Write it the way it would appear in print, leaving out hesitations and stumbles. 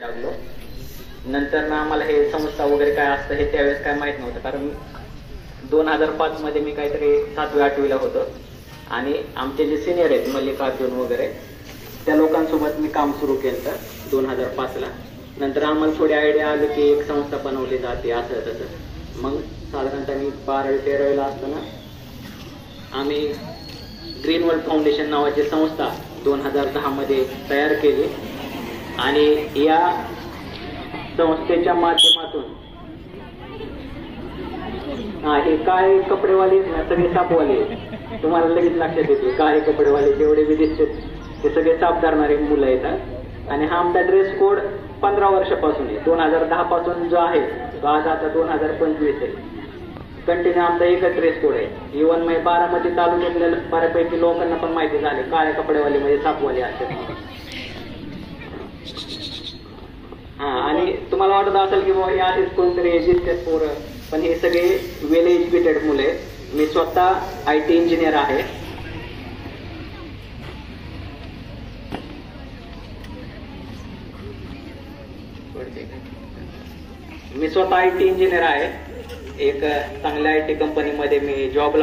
लागलो. नंतर ना आम्हाला हे संस्था वगैरे काय असतं हे त्यावेळेस काय माहित नव्हतं, कारण 2005 मध्ये मी काहीतरी 7वी-8वीला होतो आणि आमचे जे सिनियर आहेत मल्लिकार्जुन वगैरे त्या लोकांसोबत मी काम सुरू केलं 2005ला. नंतर आम्हाला थोडी आयडिया आली की एक संस्था बनवली जाते असं तसं. मग साधारणतः मी 12वी-13वीला असताना आम्ही ग्रीन वर्ल्ड फाउंडेशन नावाची संस्था 2010 मध्ये तयार केली आणि या संस्थेच्या माध्यमातून हे काळे कपडेवाले सगळे सापवाले तुम्हाला लगेच लक्षात येते. काळे कपडेवाले जेवढे बी दिसतात ते सगळे साप धरणारे मुलं येतात. आणि हा आमचा ड्रेस कोड 15 वर्षापासून आहे. 2010 पासून जो आहे तो आज आता 2025 आहे. कंटिन्यू आमचा एकच ड्रेस कोड आहे. इव्हन मी बारामती तालुक्यातल्या बऱ्यापैकी लोकांना पण माहिती झाले काळ्या कपडेवाले म्हणजे सापवाले असतात. आणि तुम्हाला वाटत असेल की बाबा हे आधीच कोणतरी दिसतात पोरं, पण हे सगळे वेल एज्युकेटेड मुले. मी स्वतः IT इंजिनियर आहे. एक चांगल्या IT कंपनीमध्ये मी जॉबला